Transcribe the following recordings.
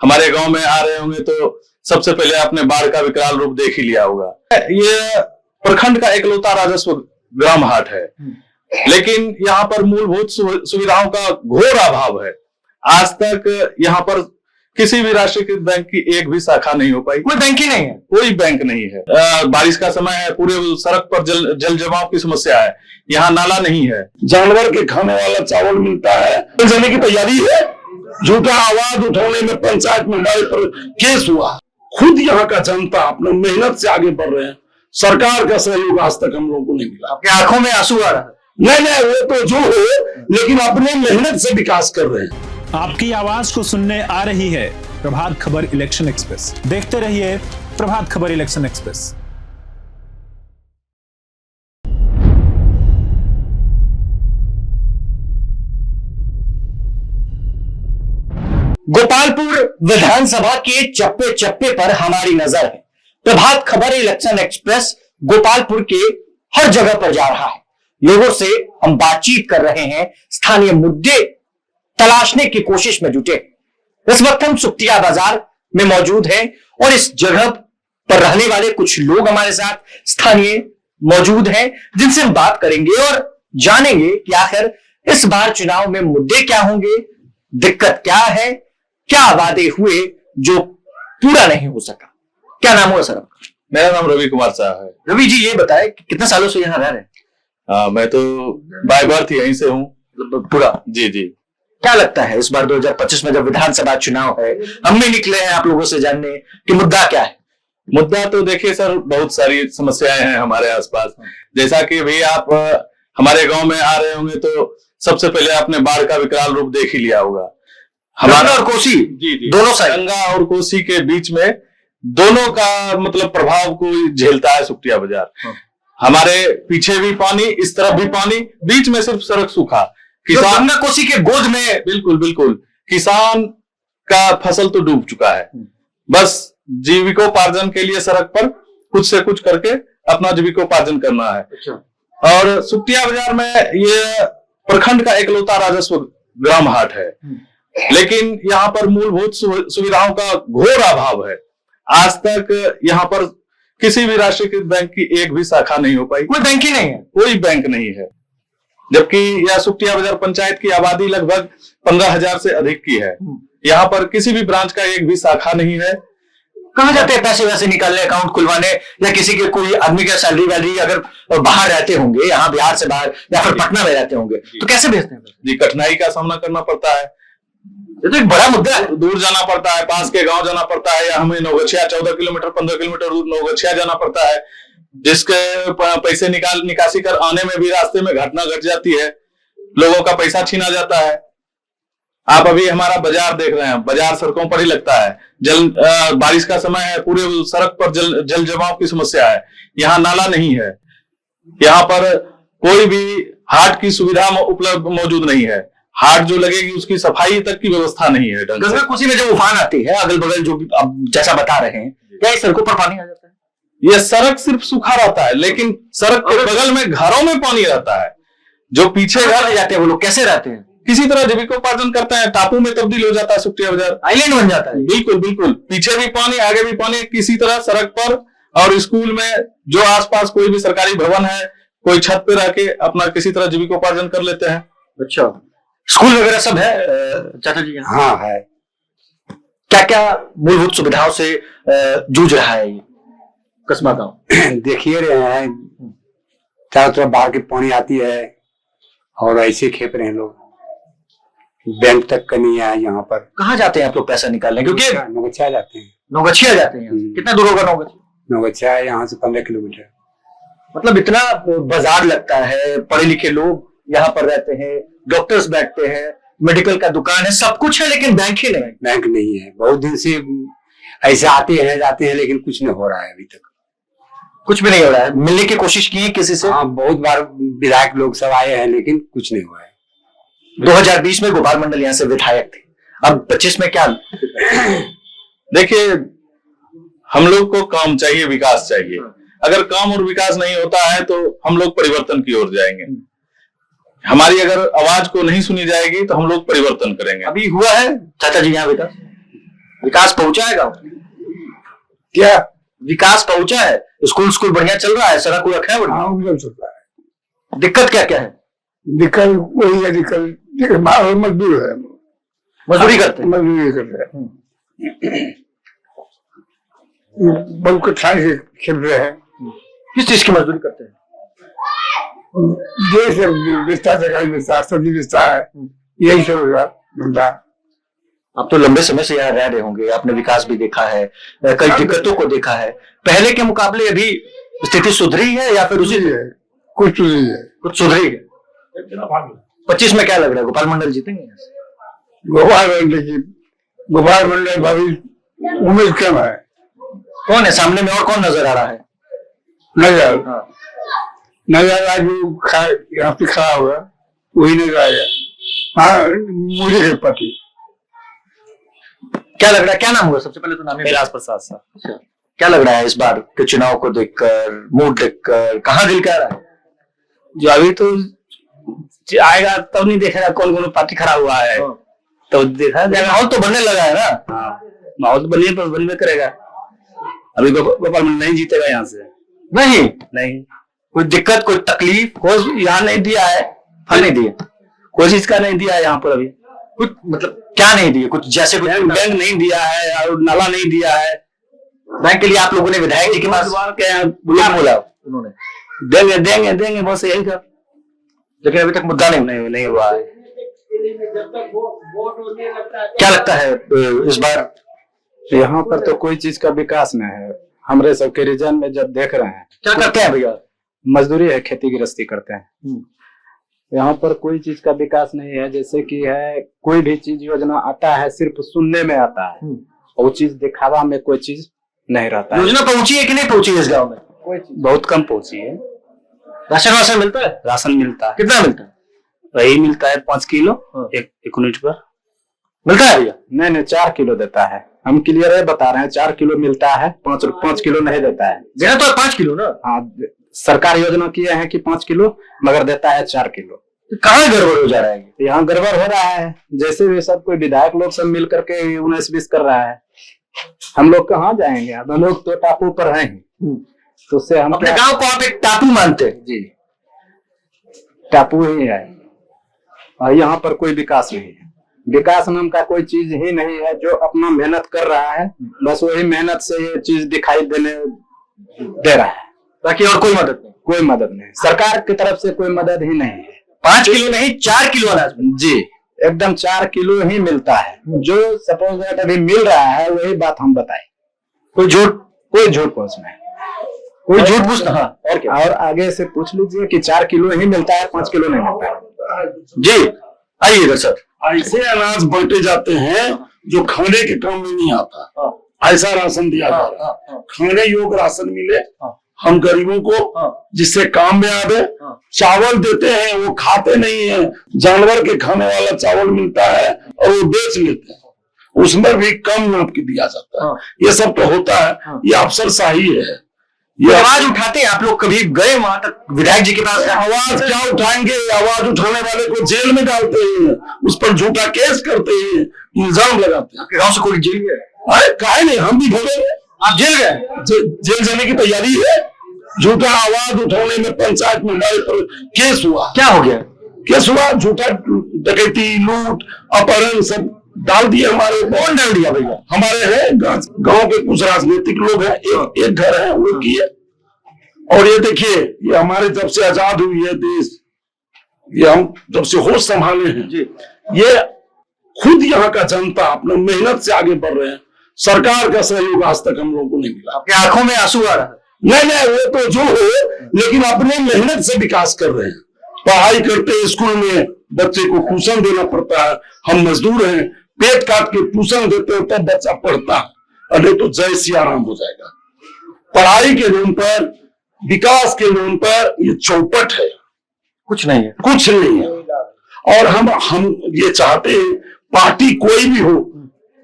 हमारे गांव में आ रहे होंगे तो सबसे पहले आपने बाढ़ का विकराल रूप देख ही लिया होगा। ये प्रखंड का एकलौता राजस्व ग्राम हाट है, लेकिन यहाँ पर मूलभूत सुविधाओं का घोर अभाव है। आज तक यहाँ पर किसी भी राष्ट्रीयकृत बैंक की एक भी शाखा नहीं हो पाई। कोई बैंक ही नहीं है, कोई बैंक नहीं है। बारिश का समय है, पूरे सड़क पर जल जमाव की समस्या है, यहाँ नाला नहीं है। जानवर के खाने वाला चावल मिलता है, जाने की तैयारी है। झूठा आवाज उठाने में पंचायत मंडल पर केस हुआ। खुद यहाँ का जनता अपने मेहनत से आगे बढ़ रहे हैं, सरकार का सहयोग आज तक हम लोगों को नहीं मिला। आपकी आंखों में आंसू आ रहा है? नहीं, वो तो जो हो, लेकिन अपने मेहनत से विकास कर रहे हैं। आपकी आवाज को सुनने आ रही है प्रभात खबर इलेक्शन एक्सप्रेस। देखते रहिए प्रभात खबर इलेक्शन एक्सप्रेस। गोपालपुर विधानसभा के चप्पे चप्पे पर हमारी नजर है। प्रभात खबर इलेक्शन एक्सप्रेस गोपालपुर के हर जगह पर जा रहा है। लोगों से हम बातचीत कर रहे हैं, स्थानीय मुद्दे तलाशने की कोशिश में जुटे। इस वक्त हम सुप्तिया बाजार में मौजूद हैं और इस जगह पर रहने वाले कुछ लोग हमारे साथ स्थानीय मौजूद हैं, जिनसे हम बात करेंगे और जानेंगे कि आखिर इस बार चुनाव में मुद्दे क्या होंगे, दिक्कत क्या है, क्या वादे हुए जो पूरा नहीं हो सका। क्या नाम हुआ सर आपका? मेरा नाम रवि कुमार साहब है। रवि जी, ये बताएं कि कितने सालों से यहाँ रह रहे हैं? मैं तो बाय बर्थ यहीं से हूँ पूरा। जी। क्या लगता है इस बार 2025 में जब विधानसभा चुनाव है, हम भी निकले हैं आप लोगों से जानने कि मुद्दा क्या है? मुद्दा तो देखिए सर, बहुत सारी समस्याएं हैं हमारे आसपास। जैसा कि भी आप हमारे गांव में आ रहे होंगे तो सबसे पहले आपने बाढ़ का विकराल रूप देख ही लिया होगा। हमारा और कोसी जी दोनों साइड, गंगा और कोसी के बीच में दोनों का मतलब प्रभाव को झेलता है सुप्तिया बाजार। हमारे पीछे भी पानी, इस तरफ भी पानी, बीच में सिर्फ सड़क सूखा। किसान गंगा कोसी के गोद में, बिल्कुल किसान का फसल तो डूब चुका है। बस जीविकोपार्जन के लिए सड़क पर कुछ से कुछ करके अपना जीविकोपार्जन करना है। और सुप्तिया बाजार में ये प्रखंड का एकलौता राजस्व ग्राम हाट है, लेकिन यहाँ पर मूलभूत सुविधाओं का घोर अभाव है। आज तक यहाँ पर किसी भी राष्ट्रीयकृत बैंक की एक भी शाखा नहीं हो पाई। कोई बैंक ही नहीं है, कोई बैंक नहीं है। जबकि यह सुप्तिया बाजार पंचायत की आबादी लगभग 15,000 से अधिक की है। यहाँ पर किसी भी ब्रांच का एक भी शाखा नहीं है। कहाँ जाते हैं पैसे वैसे निकालने, अकाउंट खुलवाने, या किसी के कोई आदमी का सैलरी वैलरी अगर बाहर रहते होंगे, यहाँ बिहार से बाहर या फिर पटना में रहते होंगे, तो कैसे भेजते हैं? जी, कठिनाई का सामना करना पड़ता है। ये तो एक बड़ा मुद्दा है। दूर जाना पड़ता है, पास के गांव जाना पड़ता है, या हमें नौगछिया 14 किलोमीटर 15 किलोमीटर दूर नौगछिया जाना पड़ता है, जिसके पैसे निकासी कर आने में भी रास्ते में घटना घट जाती है, लोगों का पैसा छीना जाता है। आप अभी हमारा बाजार देख रहे हैं, बाजार सड़कों पर ही लगता है। बारिश का समय है, पूरे सड़क पर जल जमाव की समस्या है, यहाँ नाला नहीं है। यहाँ पर कोई भी हाट की सुविधा उपलब्ध मौजूद नहीं है। हाट जो लगेगी उसकी सफाई तक की व्यवस्था नहीं है। गंगा कोसी में जब उफान आती है, अगल बगल जो भी आप जैसा बता रहे हैं, क्या इस सड़कों पर पानी आ जाता है? यह सड़क सिर्फ सूखा रहता है, लेकिन सड़क के बगल में घरों में पानी रहता है। जो पीछे घर जाते हैं वो लोग कैसे रहते हैं? किसी तरह जीविकोपार्जन करते हैं। टापू में तब्दील हो जाता है सुप्तिया बाजार, आइलैंड बन जाता है। बिल्कुल पीछे भी पानी, आगे भी पानी। किसी तरह सड़क पर और स्कूल में जो आसपास कोई भी सरकारी भवन है, कोई छत पे रह के अपना किसी तरह जीविकोपार्जन कर लेते हैं। अच्छा, स्कूल वगैरह सब है चाचा जी? हाँ है। क्या क्या मूलभूत सुविधाओं से जूझ रहा है ये कस्बा गांव? देखिए रहे हैं, चारों तरफ बाहर की पानी आती है और ऐसे खेप रहे हैं लोग। बैंक तक का नहीं है यहाँ पर। कहाँ जाते हैं आप लोग पैसा निकालने? क्योंकि नौगछिया जाते हैं। नौगछिया जाते हैं? कितना दूर होगा नौगछिया? नौगछिया यहाँ से 15 किलोमीटर। मतलब इतना बाजार लगता है, पढ़े लिखे लोग यहाँ पर रहते हैं, डॉक्टर्स बैठते हैं, मेडिकल का दुकान है, सब कुछ है, लेकिन बैंक ही नहीं। बैंक नहीं है। बहुत दिन से ऐसे आते हैं जाते हैं, लेकिन कुछ नहीं हो रहा है। अभी तक कुछ भी नहीं हो रहा है। मिलने की कोशिश की है किसी से? हाँ, बहुत बार विधायक लोग सब आए हैं, लेकिन कुछ नहीं हुआ है। 2020 में गोपाल मंडल यहाँ से विधायक थे, अब 25 में क्या? देखिए, हम लोग को काम चाहिए, विकास चाहिए। अगर काम और विकास नहीं होता है तो हम लोग परिवर्तन की ओर जाएंगे। हमारी अगर आवाज को नहीं सुनी जाएगी तो हम लोग परिवर्तन करेंगे। अभी हुआ है चाचा जी यहाँ विकास? विकास पहुंचा है गाँव? क्या विकास पहुंचा है? स्कूल बढ़िया चल रहा है? सड़क उड़क है बढ़िया? हाँ चल रहा है। दिक्कत क्या क्या है? दिक्कत वही है, दिक्कत मजदूर है, मजदूरी करते हैं? मजदूरी करते हैं, बहुत कठिनाई से खेल रहे हैं। किस चीज की मजदूरी करते हैं? जैसे बेचता, तरकारी बेचता, सब्जी बेचता है, यही सब धंधा। आप तो लंबे समय से यहाँ रह रहे होंगे, आपने विकास भी देखा है, कई दिक्कतों को देखा है। पहले के मुकाबले अभी स्थिति सुधरी है या फिर उसी है? कुछ सुधरी है, कुछ सुधरी है। 25 में क्या लग रहा है, गोपाल मंडल जीतेंगे? गोपाल मंडल भाभी उम्मीद कम है। कौन है सामने में, और कौन नजर आ रहा है? नजर नजर आज यहाँ पे खड़ा हुआ वही नजर आएगा। हाँ, मुझे के पति। क्या लग रहा है, क्या नाम हुआ? सबसे पहले तो नाम कैलाश प्रसाद साहब। क्या लग रहा है इस बार के चुनाव को देखकर, मूड देखकर, कहाँ दिल कह रहा है? जो अभी तो आएगा तब नहीं देखेगा कौन कौन पार्टी खड़ा हुआ है, तो देखा जाएगा। माहौल तो बनने लगा है ना? हाँ, माहौल तो बनने करेगा। अभी गोपाल मंडल नहीं जीतेगा यहाँ से। नहीं, कोई दिक्कत, कोई तकलीफ? कोई यहाँ नहीं दिया है, फल नहीं दिया, कोई चीज का नहीं दिया है यहाँ पर अभी। कुछ मतलब क्या नहीं दिया? कुछ जैसे कुछ बैंक नहीं दिया है और नाला नहीं दिया है। बैंक के लिए आप लोगों ने विधायक जी के पास क्या क्या बोला उन्होंने? देंगे देंगे देंगे, बस यही कर। लेकिन अभी तक मुद्दा नहीं हुआ है। क्या लगता है इस बार? यहाँ पर तो कोई चीज का विकास नहीं है। हमारे सबके रीजन में जब देख रहे हैं, क्या करते हैं भैया? मजदूरी है, खेती गृहस्थी करते हैं। यहाँ पर कोई चीज का विकास नहीं है। जैसे कि है, कोई भी चीज योजना आता है सिर्फ सुनने में आता है, और वो चीज दिखावा में कोई चीज नहीं रहता है। योजना पहुंची है कि नहीं पहुंची है इस गाँव में? कोई चीज बहुत कम पहुंची है। राशन मिलता है? राशन मिलता है। कितना मिलता है? वही मिलता है 5 किलो एक यूनिट पर मिलता है भैया? नहीं 4 किलो देता है। हम क्लियर बता रहे हैं, 4 किलो मिलता है, 5 किलो नहीं देता है। देना तो 5 किलो ना? हाँ, सरकार योजना किए हैं कि 5 किलो, मगर देता है 4 किलो। कहाँ गड़बड़ हो जा रहा है? यहाँ गड़बड़ हो रहा है। जैसे भी सब कोई विधायक लोग सब मिल करके 19-20 कर रहा है। हम लोग कहाँ जाएंगे? हम लोग तो टापू पर हैं, तो उससे हम अपने गांव को आप एक टापू मानते हैं? जी, टापू ही है। और यहाँ पर कोई विकास नहीं है। विकास नाम का कोई चीज ही नहीं है। जो अपना मेहनत कर रहा है, बस वही मेहनत से ये चीज दिखाई दे रहा है, बाकी और कोई मदद नहीं? कोई मदद नहीं, सरकार की तरफ से कोई मदद ही नहीं है। 5 किलो नहीं, 4 किलो अनाज जी, एकदम 4 किलो ही मिलता है। जो सपोज दैट अभी मिल रहा है, वही बात हम बताए। कोई झूठ पूछना है, कोई झूठ पूछना। हाँ, और क्या? और आगे से पूछ लीजिए कि 4 किलो ही मिलता है, 5 किलो नहीं मिलता है। जी आइए इधर सर। ऐसे अनाज बांटे जाते हैं जो खाने के काम में नहीं आता। ऐसा राशन दिया जा रहा है, खाने योग्य राशन मिले हम गरीबों को, जिससे काम में आवे। चावल देते हैं, वो खाते नहीं है। जानवर के खाने वाला चावल मिलता है और वो बेच लेते हैं, उसमें भी कम नाप के दिया जाता है। ये सब तो होता है, ये अफसरशाही है। ये आवाज उठाते हैं आप लोग? कभी गए वहां तक विधायक जी के पास? आवाज क्या उठाएंगे? आवाज उठाने वाले को जेल में डालते हैं, उस पर झूठा केस करते हैं, इल्जाम लगाते हैं। आपके गांव से कोई जेल गया? अरे काहे नहीं, हम भी भोगेंगे। आप जेल गए? जेल जाने की तैयारी है। झूठा आवाज उठाने में पंचायत में हमारे पर केस हुआ। क्या हो गया? केस हुआ, झूठा डकैती, लूट, अपहरण सब डाल दिए हमारे। कौन डाल दिया भैया? हमारे हैं गांव के कुछ राजनीतिक लोग हैं, एक घर है वो किए। और ये देखिए, ये हमारे जब से आजाद हुई है देश, ये हम जब से होश संभाले हैं, ये खुद यहाँ का जनता अपना मेहनत से आगे बढ़ रहे हैं। सरकार का सहयोग आज तक हम लोगों को नहीं मिला। आपकी आंखों में आंसू आ रहा है? नहीं, वो तो जो हो, लेकिन अपने मेहनत से विकास कर रहे हैं। पढ़ाई करते हैं, स्कूल में बच्चे को ट्यूशन देना पड़ता है। हम मजदूर हैं, पेट काट के ट्यूशन देते हैं, तब बच्चा पढ़ता है, अरे तो जय सिया राम हो जाएगा। पढ़ाई के नाम पर, विकास के नाम पर ये चौपट है, कुछ नहीं है, कुछ नहीं है। और हम ये चाहते हैं, पार्टी कोई भी हो,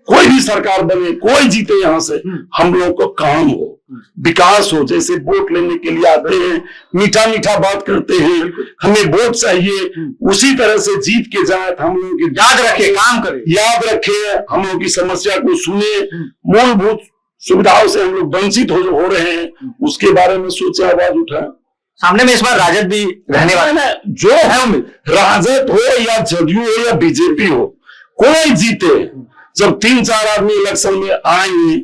कोई भी सरकार बने, कोई जीते यहाँ से, हम लोग को काम हो, विकास हो। जैसे वोट लेने के लिए आते हैं, मीठा मीठा बात करते हैं, हमें वोट चाहिए, उसी तरह से जीत के जाए, हम लोगों की याद रखे, काम करे, याद रखे, हम लोगों की समस्या को सुने, मूलभूत सुविधाओं से हम लोग वंचित हो रहे हैं, उसके बारे में सोचे, आवाज उठाए। सामने में इस बार राजद भी रहने वाला है, जो है उम्मीद, राजद हो या जदयू हो या बीजेपी हो, कोई जीते। जब 3-4 आदमी इलेक्शन में आएंगे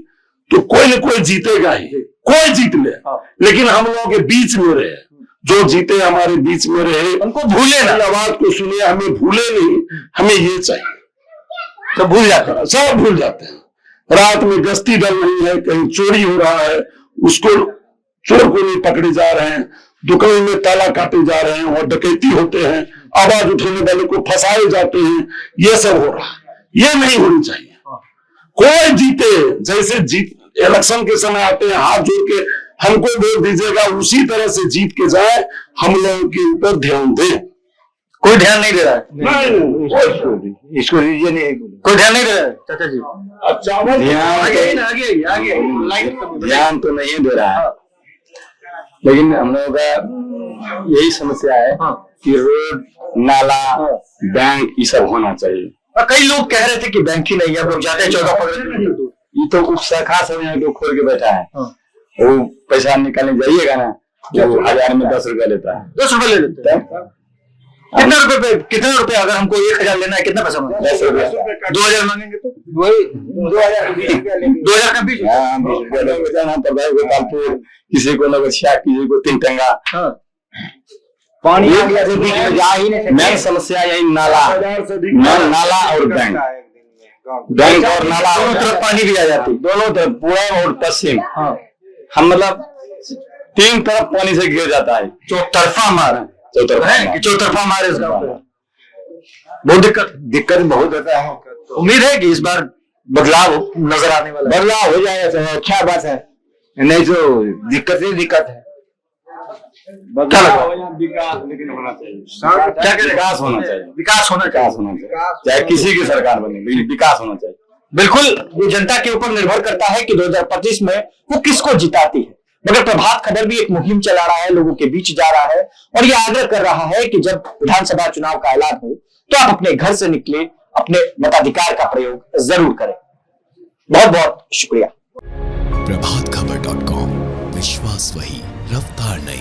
तो कोई न कोई जीतेगा ही, कोई जीत ले, लेकिन हम लोगों के बीच में रहे, जो जीते हमारे बीच में रहे, उनको भूले ना, आवाज को सुने, हमें भूले नहीं, हमें ये चाहिए। तो भूल जाते हैं, सब भूल जाते हैं। रात में गश्ती डल रही है, कहीं चोरी हो रहा है, उसको चोर को नहीं पकड़े जा रहे हैं, दुकान में ताला काटे जा रहे हैं और डकैती होते हैं, आवाज उठाने वाले को फंसाए जाते हैं, ये सब हो रहा है। ये नहीं होनी चाहिए। कोई जीते, जैसे जीत इलेक्शन के समय आते हैं हाथ जोड़ के हमको वोट दीजिएगा, उसी तरह से जीत के जाए, हम लोगों के ऊपर ध्यान दें। कोई ध्यान नहीं दे रहा है, इसको दीजिए नहीं, कोई ध्यान नहीं दे रहा है चाचा जी। ध्यान तो नहीं दे रहा है, लेकिन हम लोगों का यही समस्या है कि रोड, नाला, बैंक ये सब होना चाहिए। कई लोग कह रहे थे कि बैंक ही नहीं है, लोग जाते हैं 14 पकड़, ये तो उप शाखा सब यहाँ लोग खोल के बैठा है, वो पैसा निकालने जाइएगा ना, जो 1000 में 10 रुपया लेता है, 10 रुपए ले लेते हैं। कितने रुपए पे, कितने रुपए, अगर हमको 1000 लेना है कितना पैसा मांगेंगे? 10 रुपया, 2000 मांगेंगे तो वही 2000 का 20 रुपया लोग जाना पड़ता है। गोपालपुर किसी को नगरछिया, किसी को 3 टंगा, पानी आ गया से बीच में जा ही नहीं। मेन समस्या यही नाला और बैंक, बैंक और नाला, दोनों तरफ पानी भी आ जाती, दोनों तरफ, पूर्व और पश्चिम। हम मतलब 3 तरफ पानी से घिर जाता है, चौतरफा मार, चौतरफा मार इस गांव पे बहुत दिक्कत बहुत होता है। उम्मीद है कि इस बार बदलाव नजर आने वाला है। बदलाव हो जाएगा तो अच्छा बात है, नहीं तो दिक्कत ही दिक्कत है। क्या लगा? विकास लेकिन होना चाहिए, क्या कह रहे? विकास होना चाहिए, विकास होना चाहिए, चाहे किसी की सरकार बने, लेकिन विकास होना चाहिए। बिल्कुल, ये जनता के ऊपर निर्भर करता है कि 2025 में वो किसको जिताती है। मगर प्रभात खबर भी एक मुहिम चला रहा है, लोगों के बीच जा रहा है और ये आग्रह कर रहा है कि जब विधानसभा चुनाव का ऐलान हो तो आप अपने घर से निकले, अपने मताधिकार का प्रयोग जरूर करें। बहुत बहुत शुक्रिया। प्रभातखबर.com, विश्वास वही, रफ्तार नहीं।